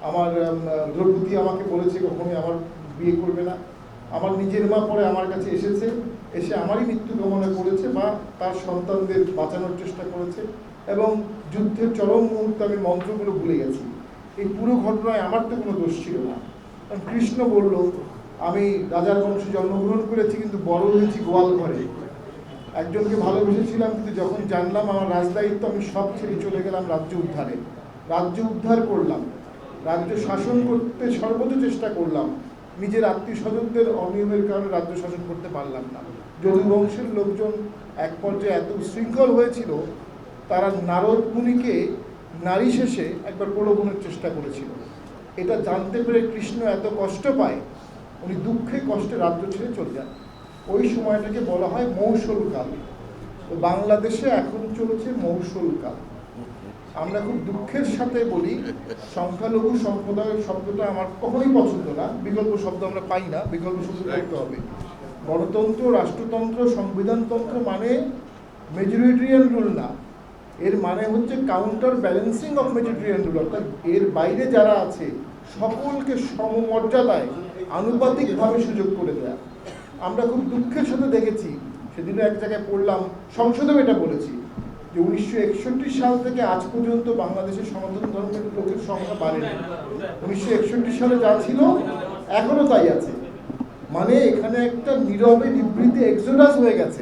আমার দ্রৌপদী আমাকে বলেছে কখনোই আমার বিয়ে করবে না। আমার নিজের মা পরে আমার কাছে এসে আমারই মৃত্যু কামনা করেছে বা তার সন্তানদের বাঁচানোর চেষ্টা করেছে, এবং যুদ্ধের চরম মুহূর্তে আমি মন্ত্রগুলো ভুলে গেছি। এই পুরো ঘটনায় আমার তো কোনো দোষ ছিল না। কারণ কৃষ্ণ বলল, আমি রাজার বংশে জন্মগ্রহণ করেছি কিন্তু বড় হয়েছি গোয়াল ঘরে। একজনকে ভালোবেসেছিলাম, কিন্তু যখন জানলাম আমার রাজদায়িত্ব, আমি সব ছেড়ে চলে গেলাম রাজ্য উদ্ধারে। রাজ্য উদ্ধার করলাম, রাজ্য শাসন করতে সর্বোচ্চ চেষ্টা করলাম। নিজের আত্মীয় স্বজনদের অনিয়মের কারণে রাজ্য শাসন করতে পারলাম না। যদুবংশের লোকজন এক পর্যায়ে এত উশৃঙ্খল হয়েছিল, তারা নারদ মুনিকে নারী শেষে একবার প্রলোভনের চেষ্টা করেছিল। এটা জানতে পেরে কৃষ্ণ এত কষ্ট পায়, উনি দুঃখে কষ্টে রাজ্য ছেড়ে চলে যান। ওই সময়টাকে বলা হয় মৌসুলকাল। তো বাংলাদেশে এখন চলছে মৌসুলকাল। আমরা খুব দুঃখের সাথে বলি, সংখ্যালঘু সম্প্রদায়ের শব্দটা আমার কখনোই পছন্দ না। বিকল্প শব্দ আমরা পাই না, বিকল্প শব্দ করতে হবে। গণতন্ত্র, রাষ্ট্রতন্ত্র, সংবিধানতন্ত্র মানে মেজরিটেরিয়ান রুল না, এর মানে হচ্ছে counter balancing of majoritarian rule. অর্থাৎ এর বাইরে যারা আছে সকলকে সমমর্যাদায় আনুপাতিকভাবে সুযোগ করে দেয়া। আমরা খুব দুঃখের সাথে দেখেছি, সেদিনে এক জায়গায় পড়লাম, সংসদেও এটা বলেছি, যে 1961 সাল থেকে আজ পর্যন্ত বাংলাদেশের সনাতন ধর্মের লোকের সংখ্যা বাড়েনি। 1961 সালে যা ছিল এখনো তাই আছে। মানে এখানে একটা নীরবে নিবৃত্তি এক্সোডাস হয়ে গেছে।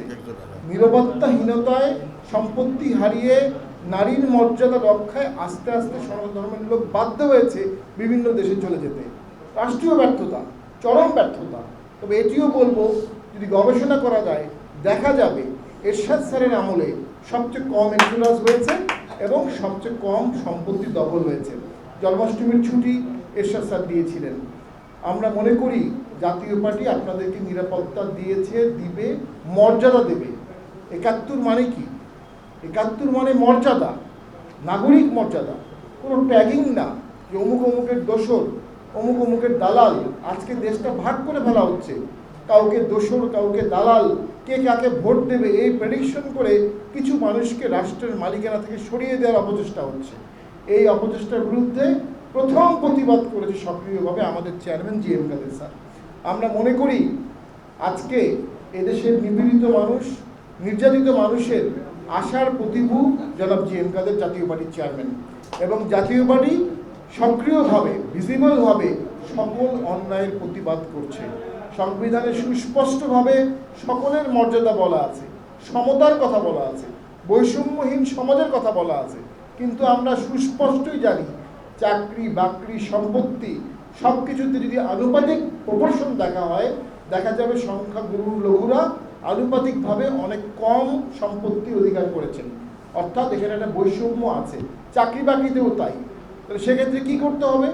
নিরাপত্তাহীনতায় সম্পত্তি হারিয়ে নারীর মর্যাদা রক্ষায় আস্তে আস্তে সনাতন ধর্মের লোক বাধ্য হয়েছে বিভিন্ন দেশে চলে যেতে। রাষ্ট্রীয় ব্যর্থতা, চরম ব্যর্থতা। তবে এটিও বলবো, যদি গবেষণা করা যায় দেখা যাবে এরশাদ স্যারের আমলে সবচেয়ে কম এক্সোডাস হয়েছে এবং সবচেয়ে কম সম্পত্তি দখল হয়েছে। জন্মাষ্টমীর ছুটি এরশাদ স্যার দিয়েছিলেন। আমরা মনে করি জাতীয় পার্টি আপনাদেরকে নিরাপত্তা দিয়েছে, দিবে, মর্যাদা দেবে। ৭১ মানে কি? ৭১ মানে মর্যাদা, নাগরিক মর্যাদা, কোনো ট্যাগিং না যে অমুক অমুকের দোসর, অমুক অমুকের দালাল। আজকে দেশটা ভাগ করে ফেলা হচ্ছে, কাউকে দোসর, কাউকে দালাল, কে কাকে ভোট দেবে এই প্রেডিকশন করে কিছু মানুষকে রাষ্ট্রের মালিকানা থেকে সরিয়ে দেওয়ার অপচেষ্টা হচ্ছে। এই অপচেষ্টার বিরুদ্ধে প্রথম প্রতিবাদ করেছে সক্রিয়ভাবে আমাদের চেয়ারম্যান জি.এম. কাদের স্যার। আমরা মনে করি আজকে এদেশের নিপীড়িত মানুষ, নির্যাতিত মানুষের আশার প্রতিভূ জনাব জি.এম. কাদের জাতীয় পার্টির চেয়ারম্যান, এবং জাতীয় পার্টি সক্রিয়ভাবে, ভিজিবলভাবে সকল অন্যায়ের প্রতিবাদ করছে। সংবিধানে সুস্পষ্টভাবে সকলের মর্যাদা বলা আছে, সমতার কথা বলা আছে, বৈষম্যহীন সমাজের কথা বলা আছে, কিন্তু আমরা সুস্পষ্টই জানি চাকরি বাকরি সম্পত্তি সব কিছুতে যদি আনুপাতিক প্রপোর্শন দেখা হয়, দেখা যাবে সংখ্যাগুরু লঘুরা আনুপাতিকভাবে অনেক কম সম্পত্তি অধিকার করেছেন। অর্থাৎ এখানে একটা বৈষম্য আছে, চাকরি বাকরিতেও তাই। তাহলে সেক্ষেত্রে কী করতে হবে?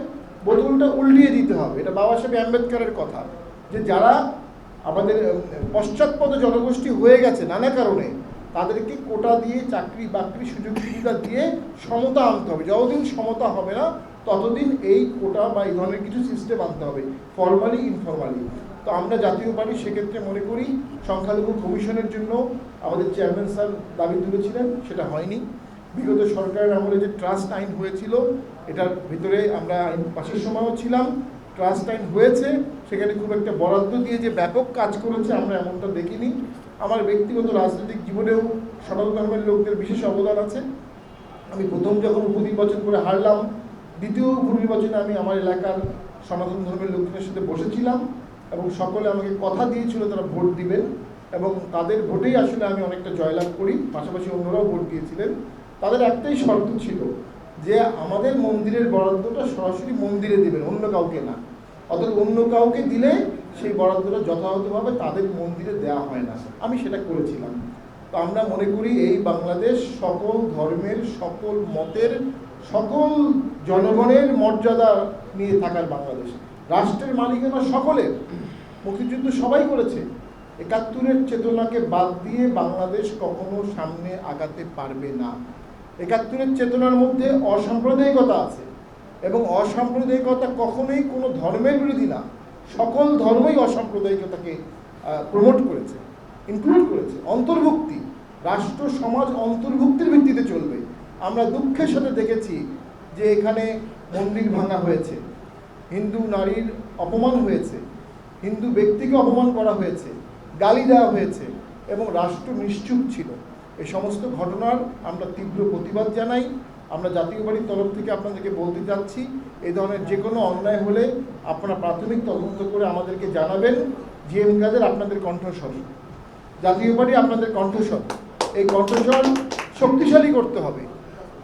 বোতলটা উল্টিয়ে দিতে হবে। এটা বাবা সাহেব আম্বেদকরের কথা, যে যারা আমাদের পশ্চাৎপদ জনগোষ্ঠী হয়ে গেছে নানা কারণে, তাদেরকে কোটা দিয়ে চাকরি বাকরি সুযোগ সুবিধা দিয়ে সমতা আনতে হবে। যতদিন সমতা হবে না ততদিন এই কোটা বা এই ধরনের কিছু সিস্টেম আনতে হবে, ফর্মালি ইনফর্মালি। তো আমরা জাতীয় পার্টি সেক্ষেত্রে মনে করি সংখ্যালঘু কমিশনের জন্য আমাদের চেয়ারম্যান স্যার দাবি তুলেছিলেন, সেটা হয়নি। বিগত সরকারের আমলে যে ট্রাস্ট আইন হয়েছিল, এটার ভিতরে আমরা আইন পাশের সময়ও ছিলাম। ট্রাস্ট আইন হয়েছে, সেখানে খুব একটা বরাদ্দ দিয়ে যে ব্যাপক কাজ করেছে আমরা এমনটা দেখিনি। আমার ব্যক্তিগত রাজনৈতিক জীবনেও সনাতন ধর্মের লোকদের বিশেষ অবদান আছে। আমি প্রথম যখন উপনির্বাচন করে হারলাম, দ্বিতীয় উপনির্বাচনে আমি আমার এলাকার সনাতন ধর্মের লোকদের সাথে বসেছিলাম এবং সকলে আমাকে কথা দিয়েছিল তারা ভোট দিবেন, এবং তাদের ভোটেই আসলে আমি অনেকটা জয়লাভ করি। পাশাপাশি অন্যরাও ভোট দিয়েছিলেন। তাদের একটাই শর্ত ছিল যে আমাদের মন্দিরের বরাদ্দটা সরাসরি মন্দিরে দেবেন, অন্য কাউকে না। অর্থাৎ অন্য কাউকে দিলে সেই বরাদ্দটা যথাযথভাবে তাদের মন্দিরে দেওয়া হয় না। আমি সেটা করেছিলাম। তো আমরা মনে করি এই বাংলাদেশ সকল ধর্মের, সকল মতের, সকল জনগণের মর্যাদা নিয়ে থাকার বাংলাদেশ। রাষ্ট্রের মালিকানা সকলের। মুক্তিযুদ্ধ সবাই করেছে। ৭১-এর চেতনাকে বাদ দিয়ে বাংলাদেশ কখনো সামনে আগাতে পারবে না। ৭১-এর চেতনার মধ্যে অসাম্প্রদায়িকতা আছে, এবং অসাম্প্রদায়িকতা কখনোই কোনো ধর্মের বিরোধী না। সকল ধর্মই অসাম্প্রদায়িকতাকে প্রমোট করেছে, ইনক্লুড করেছে। অন্তর্ভুক্তি, রাষ্ট্র সমাজ অন্তর্ভুক্তির ভিত্তিতে চলবে। আমরা দুঃখের সাথে দেখেছি যে এখানে মন্দির ভাঙা হয়েছে, হিন্দু নারীর অপমান হয়েছে, হিন্দু ব্যক্তিকে অপমান করা হয়েছে, গালি দেওয়া হয়েছে এবং রাষ্ট্র নিশ্চুপ ছিল। এই সমস্ত ঘটনার আমরা তীব্র প্রতিবাদ জানাই। আমরা জাতীয় পার্টির তরফ থেকে আপনাদেরকে বলতে চাচ্ছি, এই ধরনের যে কোনো অন্যায় হলে আপনারা প্রাথমিক তদন্ত করে আমাদেরকে জানাবেন। জিএম কাদের আপনাদের কণ্ঠস্বর, জাতীয় পার্টি আপনাদের কণ্ঠস্বর। এই কণ্ঠস্বর শক্তিশালী করতে হবে।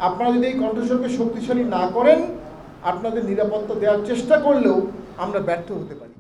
আপনারা যদি এই কণ্ঠস্বরকে শক্তিশালী না করেন, আপনাদের নিরাপত্তা দেওয়ার চেষ্টা করলেও আমরা ব্যর্থ হতে পারি।